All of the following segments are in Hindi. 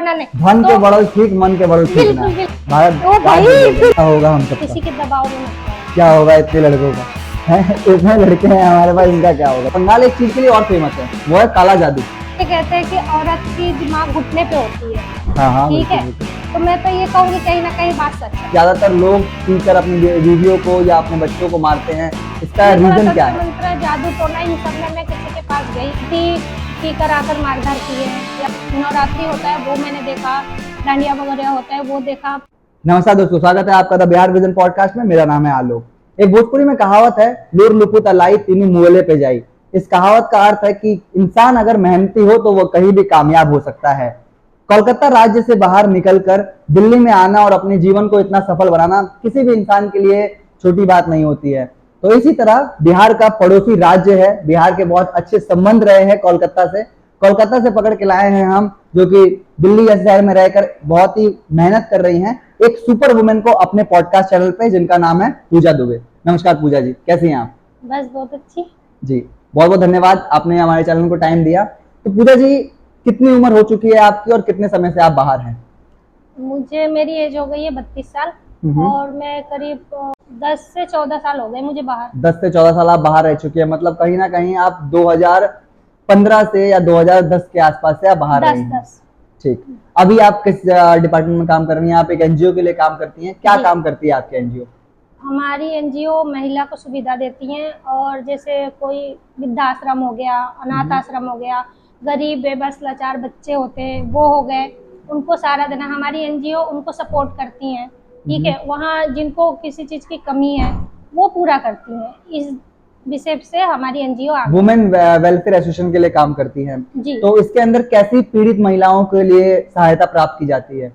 नहीं धन के तो बढ़ल ठीक, मन के बढ़ल ठीक ना। बिल्कुल भारत तो भाई क्या होगा हम सबका, किसी के दबाव में मत आओ। क्या होगा इतने लड़कों का है? इतने लड़के हैं हमारे पास, इनका क्या होगा। बंगाल एक चीज के लिए और फेमस है, वो है काला जादू। ये कहते हैं कि औरत की दिमाग घुटने पे होती है, हाँ हाँ ठीक बिल्कुल है। बिल्कुल। तो मैं तो ये कहूँगी कहीं ना कहीं बात सच है। ज्यादातर लोग पीकर अपनी बीवियों को या अपने बच्चों को मारते हैं, इसका ये थोड़ा रीजन क्या तंत्र है? मंत्र जादू टोना इन सब में मैं किसी के पास गई थी, पीकर आकर मारधार किए हैं, या नवरात्रि होता है वो मैंने देखा, डांडिया वगैरह होता है वो देखा। नमस्कार दोस्तों, स्वागत है आपका द बिहार विजन पॉडकास्ट में। मेरा नाम है आलोक। एक भोजपुरी में कहावत है, लूर लुपु तलाई तीनी मुगले पे जाई। इस कहावत का अर्थ है कि इंसान अगर मेहनती हो तो वो कहीं भी कामयाब हो सकता है। कोलकाता राज्य से बाहर निकलकर दिल्ली में आना और अपने जीवन को इतना सफल बनाना किसी भी इंसान के लिए छोटी बात नहीं होती है। तो इसी तरह बिहार का पड़ोसी राज्य है, बिहार के बहुत अच्छे संबंध रहे हैं कोलकाता से। कोलकाता से पकड़ के लाए हैं हम, जो कि दिल्ली जैसे शहर में रहकर बहुत ही मेहनत कर रही हैं, एक सुपर वुमेन को अपने पॉडकास्ट चैनल पे, जिनका नाम है पूजा दुबे। नमस्कार पूजा जी, कैसी हैं आप? बस बहुत अच्छी। जी बहुत बहुत धन्यवाद, आपने हमारे चैनल को टाइम दिया। तो पूजा जी, कितनी उम्र हो चुकी है आपकी और कितने समय से आप बाहर हैं? मेरी एज हो गई है 32 साल और मैं करीब 10 से 14 साल हो गए मुझे बाहर। 10 से 14 साल आप बाहर रह चुकी है, मतलब कहीं ना कहीं आप 2015 से या 2010 के आसपास से आप बाहर रही हैं। 10। ठीक। अभी आप किस डिपार्टमेंट में काम कर रही हैं? आप एक एनजीओ के लिए काम करती हैं, क्या काम करती है आपकी एनजीओ? हमारी एनजीओ महिला को सुविधा देती हैं, और जैसे कोई वृद्धाश्रम हो गया, अनाथ आश्रम हो गया, गरीब बेबस लाचार बच्चे होते हैं वो हो गए, उनको सहारा देना। हमारी एनजीओ उनको सपोर्ट करती हैं, ठीक है। वहाँ जिनको किसी चीज़ की कमी है वो पूरा करती हैं। इस विषय से हमारी एनजीओ वुमेन वेलफेयर एसोसिएशन के लिए काम करती हैं। जी। तो इसके अंदर कैसी पीड़ित महिलाओं के लिए सहायता प्राप्त की जाती है?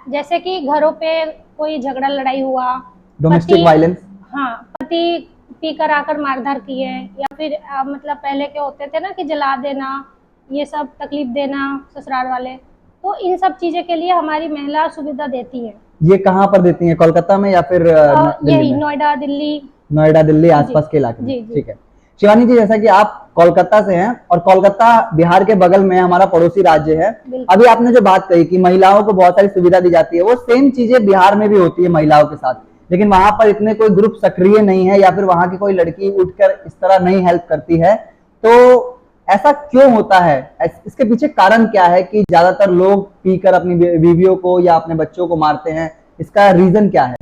जैसे कि घरों पे कोई झगड़ा लड़ाई हुआ, डोमेस्टिक वायलेंस। हाँ, पति पीकर आकर मारधार किए, या फिर मतलब पहले के होते थे ना कि जला देना, ये सब तकलीफ देना ससुराल वाले, तो इन सब चीजें के लिए हमारी महिला सुविधा देती है। ये कहाँ पर देती हैं, कोलकाता में या फिर दिल्ली यही में? नोएडा दिल्ली। नोएडा दिल्ली आसपास के इलाके जी में, जी। ठीक है। शिवानी जी, जैसा कि आप कोलकाता से हैं और कोलकाता बिहार के बगल में हमारा पड़ोसी राज्य है, अभी आपने जो बात कही कि महिलाओं को बहुत सारी सुविधा दी जाती है, वो सेम चीजें बिहार में भी होती है महिलाओं के साथ, लेकिन वहां पर इतने कोई ग्रुप सक्रिय नहीं है या फिर वहां की कोई लड़की उठकर इस तरह नहीं हेल्प करती है। तो ऐसा क्यों होता है? इसके पीछे कारण क्या है कि ज्यादातर लोग पीकर अपनी बीवियों को या अपने बच्चों को मारते हैं? इसका रीजन क्या है?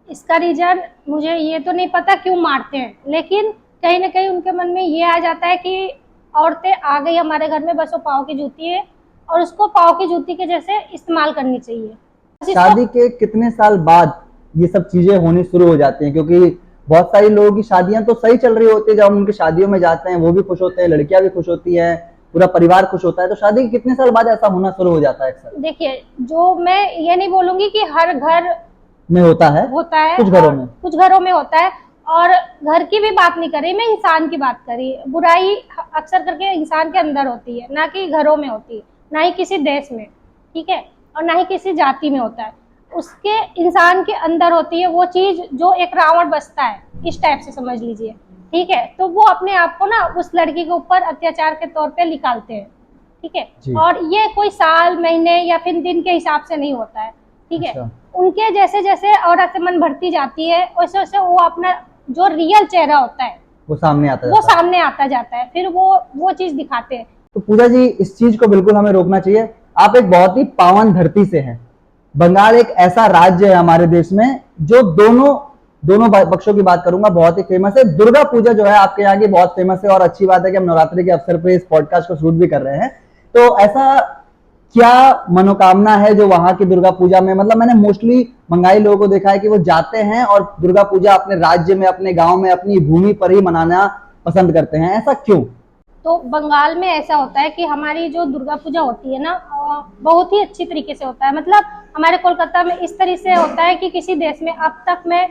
इसका रीजन मुझे ये तो नहीं पता क्यों मारते हैं, लेकिन कहीं ना कहीं उनके मन में ये आ जाता है कि औरतें आ गई हमारे घर में, बस वो पाँव की जूती है और उसको पाँव की जूती के जैसे इस्तेमाल करनी चाहिए। शादी के कितने साल बाद ये सब चीजें होनी शुरू हो जाती हैं? क्योंकि बहुत सारी लोगों की शादियां तो सही चल रही होती है, जब हम उनकी शादियों में जाते हैं वो भी खुश होते हैं, लड़कियां भी खुश होती है, पूरा परिवार खुश होता है। तो शादी के कितने साल बाद ऐसा होना शुरू हो जाता है अक्सर? देखिए, जो मैं ये नहीं बोलूंगी कि हर घर में होता है, कुछ घरों में होता है, और घर की भी बात नहीं कर रही मैं, इंसान की बात कर रही। बुराई अक्सर करके इंसान के अंदर होती है, ना कि घरों में होती है, ना ही किसी देश में, ठीक है, और ना ही किसी जाति में होता है। उसके इंसान के अंदर होती है वो चीज, जो एक रावण बसता है, इस टाइप से समझ लीजिए, ठीक है। तो वो अपने आप को ना उस लड़की के ऊपर अत्याचार के तौर पे निकालते हैं, ठीक है। और ये कोई साल महीने या फिर दिन के हिसाब से नहीं होता है, ठीक है। उनके जैसे जैसे औरत से मन भरती जाती है, वैसे वैसे वो अपना जो रियल चेहरा होता है वो सामने आता जाता है, फिर वो चीज दिखाते हैं। तो पूजा जी, इस चीज को बिल्कुल हमें रोकना चाहिए। आप एक बहुत ही पावन धरती से हैं। बंगाल एक ऐसा राज्य है हमारे देश में जो दोनों पक्षों की बात करूंगा बहुत ही फेमस है। दुर्गा पूजा जो है आपके यहाँ की बहुत फेमस है, और अच्छी बात है कि हम नवरात्रि के अवसर पे इस पॉडकास्ट को शूट भी कर रहे हैं। तो ऐसा क्या मनोकामना है जो वहां की दुर्गा पूजा में, मतलब मैंने मोस्टली बंगाली लोगों को देखा है कि वो जाते हैं और दुर्गा पूजा अपने राज्य में, अपने गांव में, अपनी भूमि पर ही मनाना पसंद करते हैं, ऐसा क्यों? तो बंगाल में ऐसा होता है कि हमारी जो दुर्गा पूजा होती है ना, बहुत ही अच्छी तरीके से होता है। मतलब हमारे कोलकाता में इस तरह से होता है कि किसी देश में अब तक मैं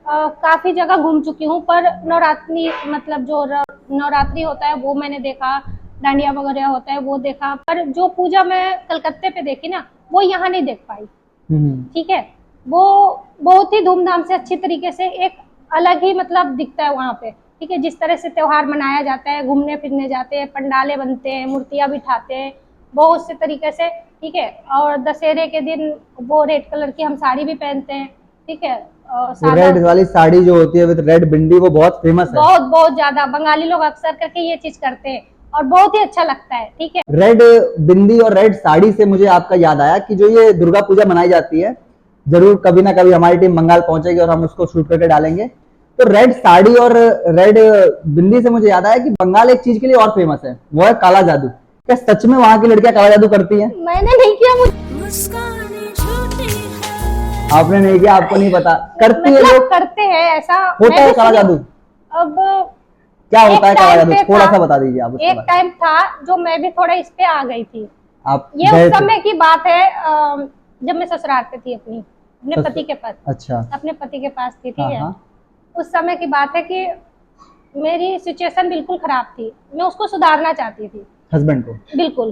काफी जगह घूम चुकी हूँ, पर नवरात्रि, मतलब जो नवरात्रि होता है वो मैंने देखा, डांडिया वगैरह होता है वो देखा, पर जो पूजा मैं कलकत्ते पे देखी ना, वो यहाँ नहीं देख पाई, ठीक है। वो बहुत ही धूमधाम से अच्छी तरीके से एक अलग ही मतलब दिखता है वहाँ पे, ठीक है। जिस तरह से त्योहार मनाया जाता है, घूमने फिरने जाते हैं, पंडाले बनते हैं, मूर्तियां बिठाते हैं, बहुत से तरीके से ठीक है। और दशहरे के दिन वो रेड कलर की हम साड़ी भी पहनते हैं, ठीक है। वो रेड वाली साड़ी जो होती है विद रेड बिंदी, वो बहुत फेमस है। बहुत बहुत ज्यादा बंगाली लोग अक्सर करके ये चीज करते हैं और बहुत ही अच्छा लगता है, ठीक है। रेड बिंदी और रेड साड़ी से मुझे आपका याद आया कि जो ये दुर्गा पूजा मनाई जाती है, जरूर कभी ना कभी हमारी टीम बंगाल पहुंचेगी और हम उसको शूट करके डालेंगे। तो रेड साड़ी और रेड बिंदी से मुझे याद आया कि बंगाल एक चीज के लिए और फेमस है, वो है काला जादू। क्या सच में वहां की लड़कियां काला जादू करती हैं? मैंने नहीं किया, मुझे आपने नहीं किया, आपको नहीं पता, करती है मतलब लोग। करते हैं ऐसा। होता मैं है भी काला सुनी- जादू? अब क्या एक होता है काला टाइम जादू, पे थोड़ा था, सा बता दीजिए आप उसके एक बारे टाइम था जो मैं भी थोड़ा इस पे आ गई थी। में। आप ये गए उस थे? समय की बात है, जब मैं ससुराल पे थी अपने पति के पास। अच्छा। अपने पति के पास थी, ठीक हाँ है। हाँ। उस समय की बात है कि मेरी सिचुएशन बिल्कुल खराब थी, मैं उसको सुधारना चाहती थी, हस्बैंड को? बिल्कुल,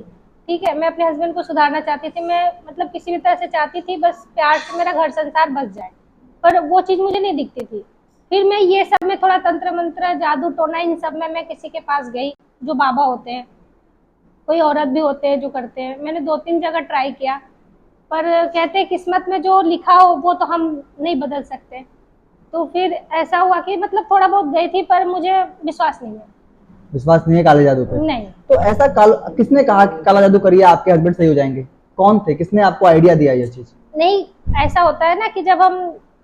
ठीक है। मैं अपने हस्बैंड को सुधारना चाहती थी, मैं मतलब किसी भी तरह से चाहती थी बस प्यार से मेरा घर संसार बस जाए, पर वो चीज मुझे नहीं दिखती थी। फिर मैं ये सब में थोड़ा तंत्र मंत्र जादू टोना इन सब में मैं किसी के पास गई, जो बाबा होते हैं, कोई औरत भी होते हैं जो करते हैं। मैंने 2-3 जगह ट्राई किया, पर कहते हैं किस्मत में जो लिखा हो वो तो हम नहीं बदल सकते। तो फिर ऐसा हुआ कि मतलब थोड़ा बहुत गई थी, पर मुझे विश्वास नहीं है। विश्वास नहीं है काले जादू पे? नहीं, तो ऐसा किसने कहा कि काला जादू करिए आपके हस्बैंड सही हो जाएंगे? कौन थे, किसने आपको आइडिया दिया ये चीज? नहीं, ऐसा होता है ना कि जब हम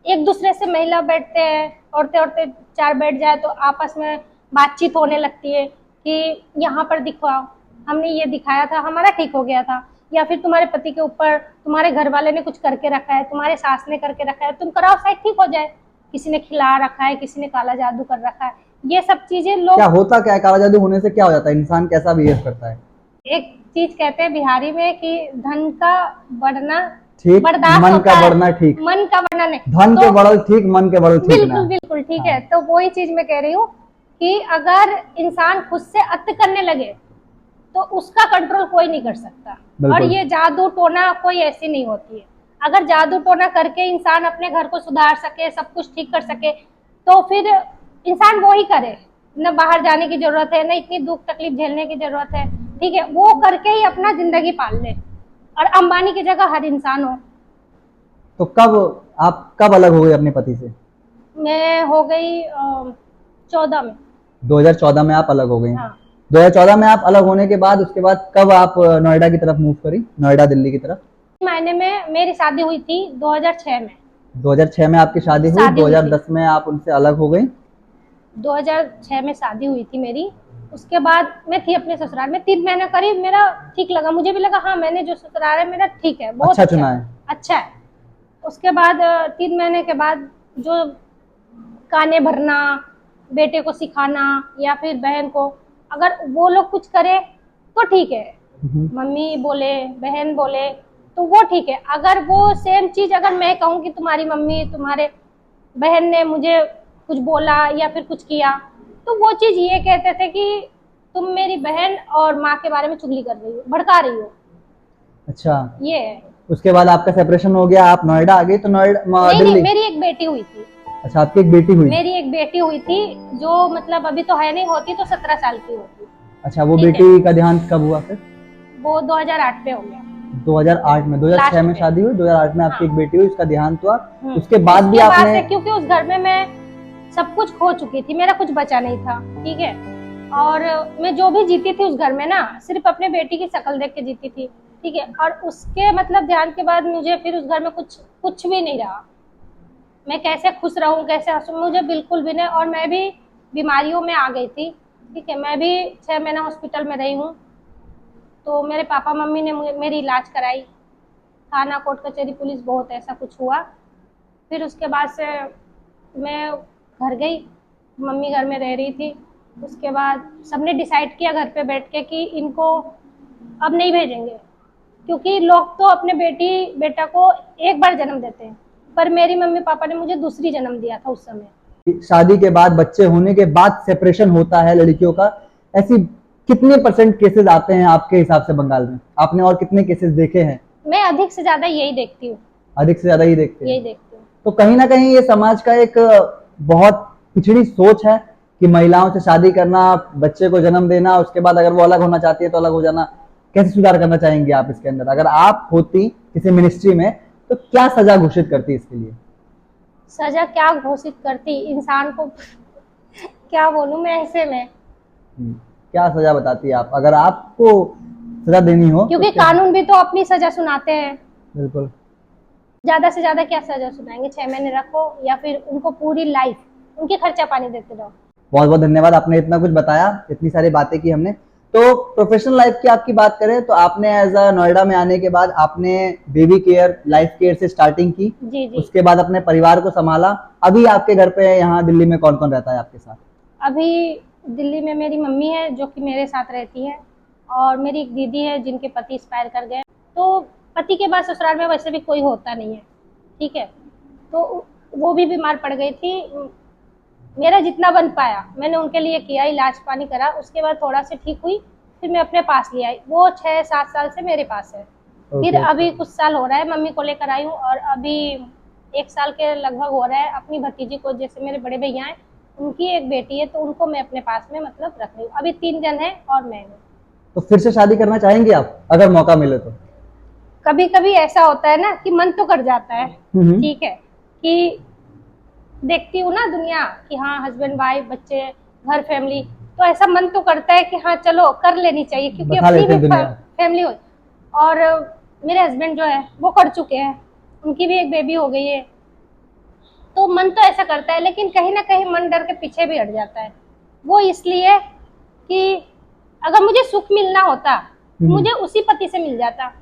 एक दूसरे से महिला बैठते हैं, औरतें औरतें 4 बैठ जाए तो आपस में बातचीत होने लगती है कि यहाँ पर दिखाओ, हमने ये दिखाया था, हमारा ठीक हो गया था, या फिर तुम्हारे पति के ऊपर तुम्हारे घर वाले ने कुछ करके रखा है, तुम्हारे सास ने करके रखा है, तुम कराओ शायद ठीक हो जाए। किसी ने खिला रखा है, किसी ने काला जादू कर रखा है, ये सब चीजें लोग। क्या होता क्या है काला जादू होने से, क्या हो जाता है, इंसान कैसा बिहेव करता है? एक चीज कहते हैं बिहारी में कि धन का बढ़ना ठीक, बर्दाश्त मन होता का है, बढ़ना ठीक, मन का बढ़ना नहीं। धन के तो बढ़ल ठीक, मन के बढ़ल ठीक ना। बिल्कुल बिल्कुल ठीक हाँ। है। तो वही चीज मैं कह रही हूँ कि अगर इंसान खुद से अत करने लगे तो उसका कंट्रोल कोई नहीं कर सकता। और बिल्कुल। ये जादू टोना कोई ऐसी नहीं होती है। अगर जादू टोना करके इंसान अपने घर को सुधार सके, सब कुछ ठीक कर सके, तो फिर इंसान वो ही करे। न बाहर जाने की जरूरत है, न इतनी दुख तकलीफ झेलने की जरूरत है, ठीक है। वो करके ही अपना जिंदगी पाल ले, और अंबानी की जगह हर इंसान हो। तो आप कब अलग हो गए अपने पति से? मैं हो गई 14 में। 2014 में आप अलग हो गई? हाँ। 2014 में आप अलग होने के बाद उसके बाद कब आप नोएडा की तरफ मूव करी, नोएडा दिल्ली की तरफ? महीने में मेरी शादी हुई थी 2006 में। 2006 में आपकी शादी हुई, शादी हुई थी। 2010 में आप उनसे अलग हो गई। 2006 में शादी हुई थी मेरी। उसके बाद मैं थी अपने ससुराल में 3 महीना करीब, मेरा ठीक लगा, मुझे भी लगा हाँ मैंने जो ससुराल है मेरा ठीक है, बहुत अच्छा चुना है। अच्छा है। उसके बाद 3 महीने के बाद जो काने भरना, बेटे को सिखाना या फिर बहन को, अगर वो लोग कुछ करे तो ठीक है, मम्मी बोले बहन बोले तो वो ठीक है। अगर वो सेम चीज अगर मैं कहूँ कि तुम्हारी मम्मी तुम्हारे बहन ने मुझे कुछ बोला या फिर कुछ किया, तो वो चीज ये कहते थे कि तुम मेरी बहन और माँ के बारे में चुगली कर रही हो, भड़का रही हो। अच्छा, ये है। उसके बाद आपका सेपरेशन हो गया, आप नोएडा आ गई, तो नोएडा नहीं दिल्ली? मेरी एक बेटी हुई थी। अच्छा, आपकी एक बेटी हुई? मेरी एक बेटी हुई थी, जो मतलब अभी तो है नहीं, होती तो 17 साल की होती। अच्छा, वो ठीक है। बेटी का देहांत कब हुआ फिर? वो 2008 में हो गया। 2008 में? 2006 में लास्ट शादी हुई, 2008 में आपकी हाँ। एक बेटी हुई, उसका देहांत हुआ। हम्म। उसके बाद भी उसके बाद आपने? से क्योंकि उस घर में मैं सब कुछ खो चुकी थी, मेरा कुछ बचा नहीं था, ठीक है। और मैं जो भी जीती थी उस घर में ना, सिर्फ अपने बेटी की शक्ल देख के जीती थी, ठीक है। और उसके मतलब ध्यान के बाद मुझे फिर उस घर में कुछ भी नहीं रहा। मैं कैसे खुश रहूं, कैसे हंसूं, मुझे बिल्कुल भी नहीं। और मैं भी बीमारियों में आ गई थी, ठीक है। मैं भी 6 महीना हॉस्पिटल में रही हूँ। तो मेरे पापा मम्मी ने मेरी इलाज कराई, थाना कोर्ट कचहरी पुलिस बहुत ऐसा कुछ हुआ। फिर उसके बाद से मैं घर गई, मम्मी घर में रह रही थी। उसके बाद सबने डिसाइड किया घर पे बैठ के कि इनको अब नहीं भेजेंगे, क्योंकि लोग तो अपने बेटा को एक बार जन्म देते हैं, पर मेरी मम्मी पापा ने मुझे दूसरी जन्म दिया था उस समय। शादी के बाद, बच्चे होने के बाद सेपरेशन होता है लड़कियों का, ऐसी कितने % केसेस आते हैं आपके हिसाब से बंगाल में? आपने और कितने केसेस देखे हैं? मैं अधिक से ज्यादा यही देखती हूँ। अधिक से ज्यादा ही देखते हैं? यही देखती हूँ। तो कहीं ना कहीं ये समाज का एक बहुत पिछड़ी सोच है कि महिलाओं से शादी करना, बच्चे को जन्म देना, उसके बाद अगर वो अलग होना चाहती है तो अलग हो जाना। कैसे सुधार करना चाहेंगे आप इसके अंदर? अगर आप होती किसी मिनिस्ट्री में तो क्या सजा घोषित करती इसके लिए? सजा क्या घोषित करती इंसान को? क्या बोलूं मैं ऐसे में, क्या सजा बताती आप अगर आपको सजा देनी हो? क्योंकि तो कानून भी तो अपनी सजा सुनाते हैं। बिल्कुल। ज्यादा से ज्यादा क्या सजा सुनाएंगे, 6 महीने रखो या फिर उनको पूरी लाइफ उनके खर्चा पानी देते रहो। बहुत बहुत धन्यवाद, आपने इतना कुछ बताया, इतनी सारी बातें की हमने। तो प्रोफेशनल लाइफ की आपकी बात करें तो आपने एज अ नोएडा में आने के बाद आपने बेबी केयर, लाइफ केयर से स्टार्टिंग की। जी जी। उसके बाद अपने परिवार को संभाला। अभी आपके घर पे यहाँ दिल्ली में कौन कौन रहता है आपके साथ? अभी दिल्ली में मेरी मम्मी है जो कि मेरे साथ रहती है, और मेरी एक दीदी है जिनके पति एक्सपायर कर गए। तो पति के बाद ससुराल में वैसे भी कोई होता नहीं है, ठीक है। तो वो भी बीमार पड़ गई थी। मेरा जितना बन पाया मैंने उनके लिए किया, इलाज पानी करा। उसके बाद थोड़ा से ठीक हुई, फिर मैं अपने पास ले आई। वो 6-7 साल से मेरे पास है। फिर अभी कुछ साल हो रहा है मम्मी को लेकर आई हूँ, और अभी 1 साल के लगभग हो रहा है अपनी भतीजी को, जैसे मेरे बड़े भैया हैं उनकी एक बेटी है, तो उनको मैं अपने पास में मतलब रख रही हूँ। अभी 3 जन है और मैं हूँ। तो फिर से शादी करना चाहेंगे आप अगर मौका मिले तो? कभी कभी ऐसा होता है ना कि मन तो कर जाता है, ठीक है, कि देखती हूँ ना दुनिया कि हाँ हस्बैंड वाइफ बच्चे घर फैमिली, तो ऐसा मन तो करता है कि हाँ चलो कर लेनी चाहिए, क्योंकि बसा अपनी लेते भी दुनिया। फैमिली हो। और मेरे हस्बैंड जो है वो कर चुके हैं, उनकी भी एक बेबी हो गई है। तो मन तो ऐसा करता है, लेकिन कहीं ना कहीं मन डर के पीछे भी हट जाता है। वो इसलिए कि अगर मुझे सुख मिलना होता मुझे उसी पति से मिल जाता।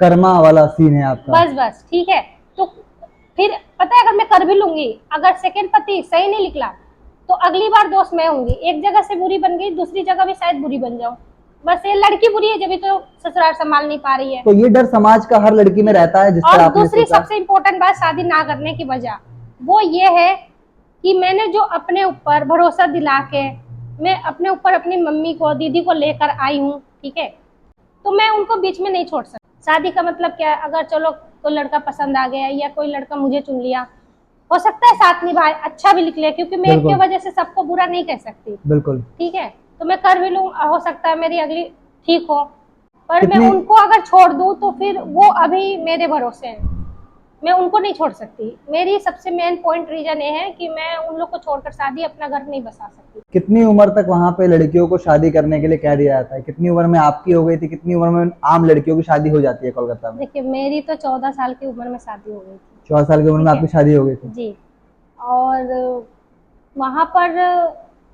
कर्मा वाला सीन है आपका। बस बस ठीक है। तो फिर पता है अगर मैं कर भी लूंगी, अगर सेकंड पति सही नहीं निकला तो अगली बार दोस्त मैं होंगी। एक जगह से बुरी बन गई, दूसरी जगह भी शायद बुरी बन जाऊं। बस ये लड़की बुरी है जब तो ससुराल संभाल नहीं पा रही है। तो ये डर समाज का हर लड़की में रहता है, जिस तरह और आपने दूसरी सोचा। सबसे इम्पोर्टेंट बात शादी ना करने की वजह वो ये है कि मैंने जो अपने ऊपर भरोसा दिला के मैं अपने ऊपर अपनी मम्मी को दीदी को लेकर आई हूँ, ठीक है, तो मैं उनको बीच में नहीं छोड़ सकती। शादी का मतलब क्या है, अगर चलो कोई लड़का पसंद आ गया या कोई लड़का मुझे चुन लिया, हो सकता है साथ निभाए, अच्छा भी निकले, क्योंकि मैं एक की वजह से सबको बुरा नहीं कह सकती। बिल्कुल। ठीक है, तो मैं कर भी लूँ, हो सकता है मेरी अगली ठीक हो, पर मैं उनको अगर छोड़ दूं तो फिर वो अभी मेरे भरोसे हैं, मैं उनको नहीं छोड़ सकती। मेरी सबसे मेन पॉइंट रीजन ये है कि मैं उन लोग को छोड़कर शादी अपना घर नहीं बसा सकती। कितनी उम्र तक वहाँ पे लड़कियों को शादी करने के लिए कह दिया जाता है? कितनी उम्र में आपकी हो गई थी? कितनी उम्र में आम लड़कियों की शादी हो जाती है कोलकाता में? देखिए मेरी तो 14 साल की उम्र में शादी हो गई थी। 14 साल की उम्र में आपकी शादी हो गई थी? जी। और वहाँ पर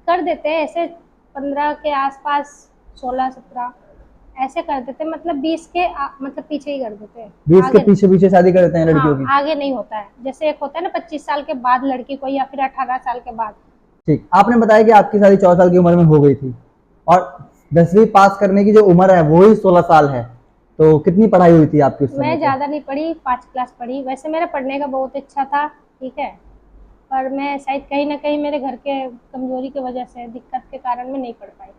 कर देते हैं ऐसे 15 के आसपास, 16-17 ऐसे कर देते हैं, मतलब 20 के मतलब पीछे ही कर देते हैं। 20 के पीछे पीछे शादी कर देते हैं लड़कियों की? आगे नहीं होता है। जैसे एक होता है ना 25 साल के बाद लड़की को, या फिर 18 साल के बाद। ठीक, आपने बताया कि आपकी शादी 14 साल की उम्र में हो गई थी, और 10वीं पास करने की जो उम्र है वो ही 16 साल है। तो कितनी पढ़ाई हुई थी आपकी उस समय? मैं ज्यादा नहीं पढ़ी, 5 क्लास पढ़ी। वैसे मेरा पढ़ने का बहुत इच्छा था, ठीक है, पर मैं शायद कहीं ना कहीं मेरे घर के कमजोरी की वजह से, दिक्कत के कारण मैं नहीं पढ़ पाई।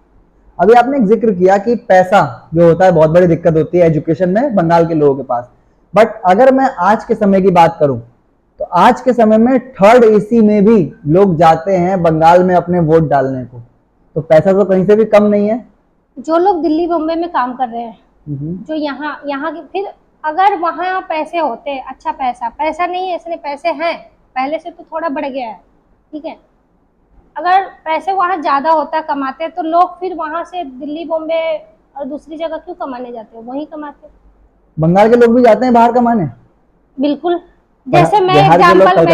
अभी आपने एक जिक्र किया कि पैसा जो होता है बहुत बड़ी दिक्कत होती है एजुकेशन में बंगाल के लोगों के पास, बट अगर मैं आज के समय की बात करूं तो आज के समय में 3rd एसी में भी लोग जाते हैं बंगाल में अपने वोट डालने को। तो पैसा तो कहीं से भी कम नहीं है। जो लोग दिल्ली बम्बई में काम कर रहे हैं, जो यहाँ की, फिर अगर वहाँ पैसे होते, अच्छा पैसा नहीं है इसलिए, पैसे हैं पहले से तो थोड़ा बढ़ गया है, ठीक है, अगर पैसे वहाँ ज्यादा होता कमाते तो लोग फिर वहाँ से दिल्ली बॉम्बे और दूसरी जगह क्यों कमाने जाते हैं, वहीं कमाते। बंगाल के लोग भी जाते हैं बाहर कमाने? बिल्कुल, जैसे मैं एग्जाम्पल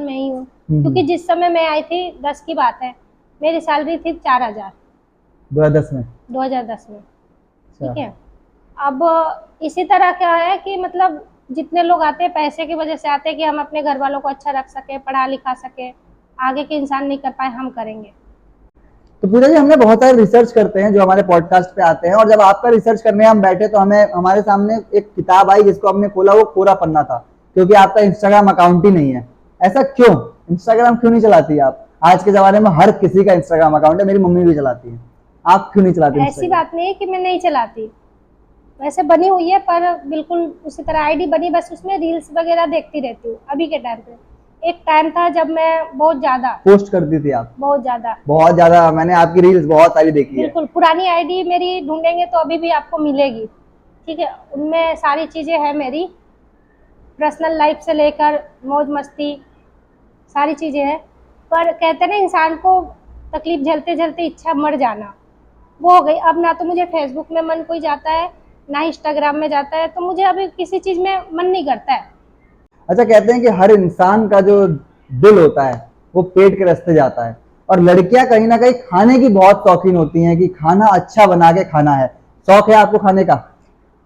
में ही हूँ, क्योंकि जिस समय मैं आई थी 10 की बात है, मेरी सैलरी थी 4000 2010 में, ठीक है। अब इसी तरह क्या है कि मतलब जितने लोग आते हैं पैसे की वजह से आते हैं कि हम अपने घर वालों को अच्छा रख सके, पढ़ा लिखा सके, आगे के इंसान नहीं कर पाए हम करेंगे। तो पूजा जी, हमने बहुत सारे रिसर्च करते हैं जो हमारे पॉडकास्ट पे आते हैं, और जब आपका रिसर्च करने हम बैठे तो हमें हमारे सामने एक किताब आई जिसको हमने खोला, वो कोरा पन्ना था, क्योंकि आपका इंस्टाग्राम अकाउंट ही नहीं है। ऐसा क्यों? इंस्टाग्राम क्यों नहीं चलाती आप? आज के जमाने में हर किसी का इंस्टाग्राम अकाउंट है, मेरी मम्मी भी चलाती है, आप क्यों नहीं चलाती? ऐसी बात नहीं है कि मैं नहीं चलाती, वैसे बनी हुई है, पर बिल्कुल उसी तरह आईडी बनी, बस उसमें रील्स वगैरह देखती रहती हूँ अभी के टाइम पे। एक टाइम था जब मैं बहुत ज्यादा पोस्ट करती थी आप? बहुत ज्यादा, मैंने आपकी रील्स बहुत सारी देखी है। बिल्कुल, पुरानी आईडी मेरी ढूंढेंगे तो अभी भी आपको मिलेगी, ठीक है। उनमें सारी चीजें हैं मेरी, पर्सनल लाइफ से लेकर मौज मस्ती सारी चीजें हैं। पर कहते हैं ना, इंसान को तकलीफ झेलते झेलते इच्छा मर जाना, वो हो गई। अब ना तो मुझे फेसबुक में मन कोई जाता है, ना इंस्टाग्राम में जाता है, तो मुझे अभी किसी चीज में मन नहीं करता है। अच्छा, कहते हैं कि हर इंसान का जो दिल होता है वो पेट के रास्ते जाता है, और लड़कियां कहीं ना कहीं खाने की बहुत शौकीन होती हैं कि खाना अच्छा बना के खाना है। शौक है आपको खाने का?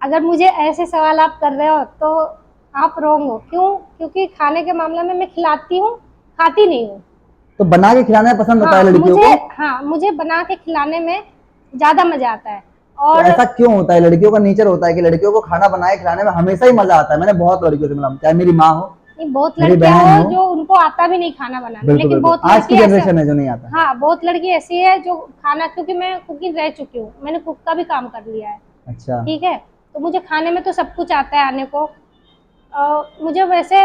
अगर मुझे ऐसे सवाल आप कर रहे हो तो आप रॉन्ग हो। क्यों? क्योंकि खाने के मामले में मैं खिलाती हूँ, खाती नहीं हूँ। तो बना के खिलाना पसंद होता है लड़कियों को? मुझे बना के खिलाने में ज्यादा मजा आता है। तो और ऐसा क्यों होता है? लड़कियों का नेचर होता है कि लड़कियों को खाना बनाए खिलाने में हमेशा ही मजा आता है। मैंने बहुत लड़कियों से मिला, चाहे मेरी माँ हो, बहुत मेरी लड़कियां बहन हो हो। जो उनको आता भी नहीं खाना बनाना, बिल्कुल लेकिन बिल्कुल, बहुत आज की लड़की जनरेशन है जो नहीं आता। हाँ, बहुत लड़की ऐसी है जो खाना, क्योंकि मैं कुकिंग रह चुकी हूँ, मैंने कुक का भी काम कर लिया है, अच्छा, ठीक है। तो मुझे खाने में तो सब कुछ आता है आने को। मुझे वैसे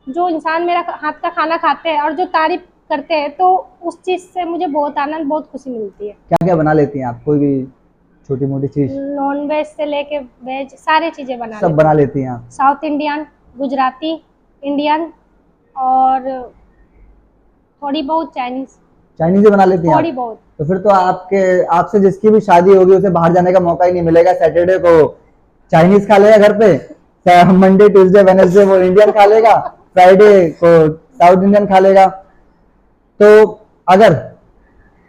जो इंसान मेरा हाथ का खाना खाते हैं और जो तारीफ करते हैं, तो उस चीज से मुझे बहुत आनंद, बहुत खुशी मिलती है। क्या क्या बना लेती हैं आप? कोई भी छोटी मोटी चीज? नॉन वेज से लेके वेज सारी चीजें बना सब बना लेती हैं आप? साउथ इंडियन, गुजराती, इंडियन, और थोड़ी बहुत चाइनीज। चाइनीज बना लेती हैं थोड़ी आप? बहुत। तो फिर तो आपसे जिसकी भी शादी होगी उसे बाहर जाने का मौका ही नहीं मिलेगा। सैटरडे को चाइनीज खा लेगा घर पे, मंडे ट्यूसडे वेडनेसडे वो इंडियन खा लेगा, फ्राइडे को साउथ इंडियन खा लेगा। तो अगर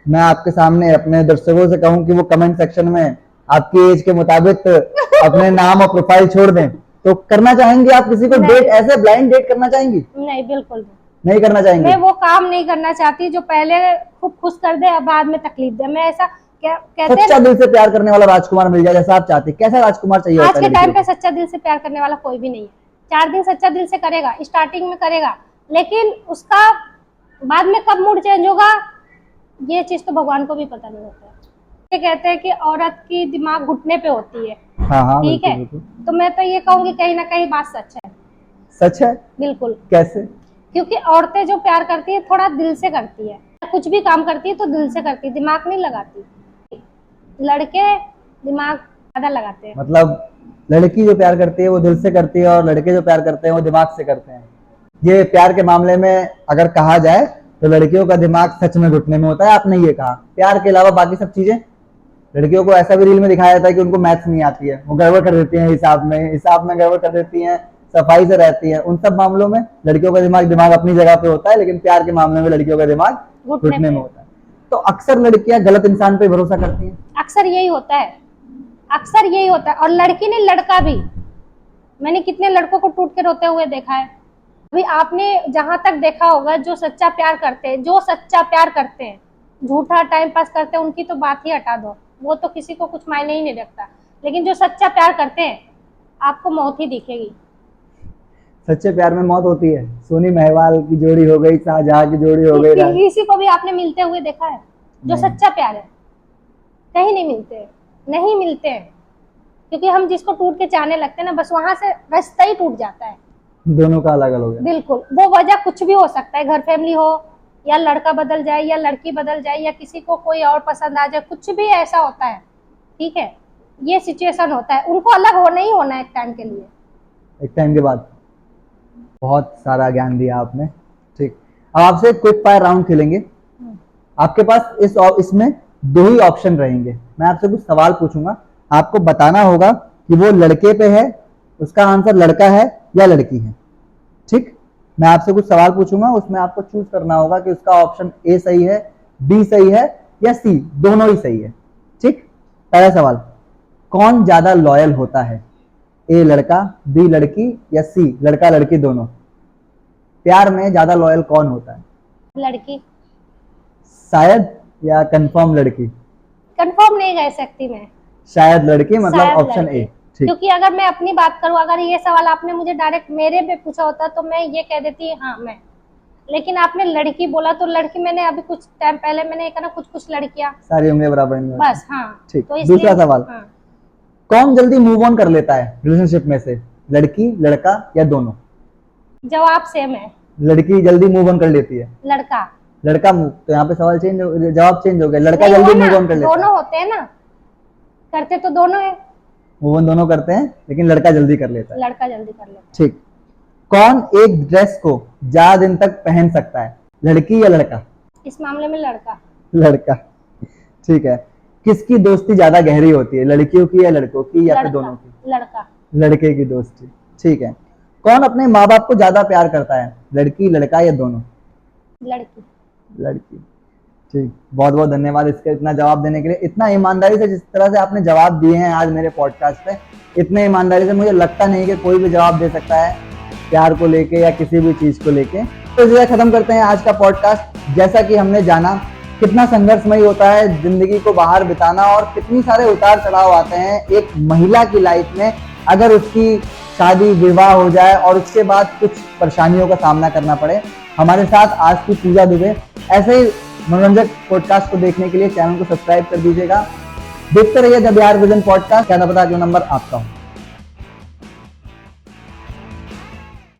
मैं आपके सामने अपने दर्शकों से कहूं कि वो कमेंट सेक्शन में आपकी एज के मुताबिक अपने नाम और प्रोफाइल छोड़ दें, तो करना चाहेंगे आप किसी को डेट? ऐसे ब्लाइंड डेट करना चाहेंगी? नहीं, बिल्कुल नहीं करना चाहेंगे? मैं वो काम नहीं करना चाहती जो पहले खूब खुश कर दे और बाद में तकलीफ दे। मैं ऐसा कहते सच्चा हैं, दिल से प्यार करने वाला राजकुमार मिल जाए जैसा आप चाहते हैं, कैसा राजकुमार चाहिए आज होता के है टाइम लड़कियों पे सच्चा दिल से प्यार करने वाला कोई भी नहीं है। 4 दिन सच्चा दिल से करेगा, स्टार्टिंग में करेगा, लेकिन उसका बाद में कब मूड चेंज होगा, ये चीज तो भगवान को भी पता नहीं होता है। ये कहते हैं कि औरत की दिमाग घुटने पे होती है, को? हाँ हाँ, ठीक है। तो मैं तो ये कहूंगी कहीं ना कहीं बात सच है। सच है? बिल्कुल। कैसे? क्योंकि औरतें जो प्यार करती है थोड़ा दिल से करती है, कुछ भी काम करती है तो दिल से करती है, दिमाग नहीं लगाती। लड़के दिमाग ज्यादा लगाते हैं। मतलब लड़की जो प्यार करती है वो दिल से करती है, और लड़के जो प्यार करते हैं वो दिमाग से करते हैं। ये प्यार के मामले में अगर कहा जाए तो लड़कियों का दिमाग सच में घुटने में होता है। आपने ये कहा, प्यार के अलावा बाकी सब चीजें लड़कियों को ऐसा भी रील में दिखाया जाता है कि उनको मैथ्स नहीं आती है, वो गड़बड़ कर देती हैं, हिसाब में गड़बड़ कर देती हैं, सफाई से रहती हैं। उन सब मामलों में लड़कियों का दिमाग अपनी जगह पे होता है, लेकिन प्यार के मामले में लड़कियों का दिमाग घुटने में होता है। तो अक्सर लड़कियां गलत इंसान पे भरोसा करती हैं। अक्सर यही होता है, अक्सर यही होता है। और लड़की नहीं, लड़का भी। मैंने कितने लड़कों को टूट के रोते हुए देखा है। अभी आपने जहां तक देखा होगा, जो सच्चा प्यार करते हैं, झूठा टाइम पास करते हैं, उनकी तो बात ही हटा दो, वो तो किसी को कुछ मायने ही नहीं रखता। लेकिन जो सच्चा प्यार करते हैं, आपको मौत ही दिखेगी। सच्चे प्यार में मौत होती है? सोनी महवाल की जोड़ी हो गई, शाहजहां की जोड़ी हो गई, इसी को भी आपने मिलते हुए देखा है? जो सच्चा प्यार है, कहीं नहीं मिलते, नहीं मिलते हैं। क्योंकि हम जिसको टूट के चाहने लगते हैं ना, बस वहां से रास्ता ही टूट जाता है। दोनों का अलग अलग हो गया। बिल्कुल, वो वजह कुछ भी हो सकता है, घर फैमिली हो, या लड़का बदल जाए, या लड़की बदल जाए, या किसी को कोई और पसंद आ जाए, कुछ भी ऐसा होता है, ठीक है। ये सिचुएशन होता है, उनको अलग होना ही होना है एक टाइम के लिए। एक टाइम के बाद। बहुत सारा ज्ञान दिया आपने, ठीक। अब आपसे क्विक फायर राउंड खेलेंगे। आपके पास इसमें 2 ही ऑप्शन रहेंगे। मैं आपसे कुछ सवाल पूछूंगा, आपको बताना होगा कि वो लड़के पे है, उसका आंसर लड़का है या लड़की है, ठीक। मैं आपसे कुछ सवाल पूछूंगा, उसमें आपको चूज करना होगा कि उसका ऑप्शन ए सही है, बी सही है, या सी, दोनों ही सही है, ठीक। पहला सवाल, कौन ज्यादा लॉयल होता है? ए लड़का, बी लड़की, या सी लड़का लड़की दोनों? प्यार में ज्यादा लॉयल कौन होता है? लड़की। शायद या कंफर्म लड़की? कंफर्म नहीं कह सकती मैं। शायद लड़की, मतलब शायद ऑप्शन लड़की। ए, ठीक। क्योंकि अगर मैं अपनी बात करूं, अगर ये सवाल आपने मुझे डायरेक्ट मेरे पे पूछा होता तो मैं ये कह देती हाँ मैं, लेकिन आपने लड़की बोला तो लड़की, मैंने अभी कुछ टाइम पहले मैंने कहा ना, कुछ लड़कियां सारी उंगलियां बराबर नहीं होती। बस, हाँ, ठीक। तो इसलिए दूसरा सवाल, हाँ। कौन जल्दी मूव ऑन कर लेता है रिलेशनशिप में से, लड़की, लड़का, या दोनों? जवाब सेम है। लड़की जल्दी मूव ऑन कर लेती है, लड़का। लड़का मूव, तो यहाँ पे सवाल चेंज हो, जवाब चेंज हो गया, लड़का नहीं, जल्दी वो ना, मूव ऑन कर लेता है। दोनों होते हैं ना, करते तो दोनों है, मूव ऑन दोनों करते हैं लेकिन लड़का जल्दी कर लेता है। लड़का जल्दी कर लेता ठीक। कौन एक ड्रेस को ज्यादा दिन तक पहन सकता है, लड़की या लड़का? है। इस मामले में लड़का। लड़का। ठीक है। किसकी दोस्ती ज्यादा गहरी होती है, लड़कियों की या लड़कों की या फिर दोनों की? लड़का। लड़के की दोस्ती। ठीक है। कौन अपने माँ बाप को ज्यादा प्यार करता है, लड़की, लड़का या दोनों? लड़की। लड़की। ठीक, बहुत बहुत धन्यवाद इसका इतना जवाब देने के लिए, इतना ईमानदारी से जिस तरह से आपने जवाब दिए हैं आज मेरे पॉडकास्ट पे, इतने ईमानदारी से मुझे लगता नहीं कि कोई भी जवाब दे सकता है प्यार को लेके या किसी भी चीज को लेके। तो इसे खत्म करते हैं आज का पॉडकास्ट। जैसा कि हमने जाना कितना संघर्षमयी होता है जिंदगी को बाहर बिताना और कितनी सारे उतार चढ़ाव आते हैं एक महिला की लाइफ में अगर उसकी शादी विवाह हो जाए और उसके बाद कुछ परेशानियों का सामना करना पड़े। हमारे साथ आज की पूजा दुबे। ऐसे ही मनोरंजक पॉडकास्ट को देखने के लिए चैनल को सब्सक्राइब कर दीजिएगा। देखते रहिए द बिहार विजन पॉडकास्ट। क्या पता जो नंबर आपका हो।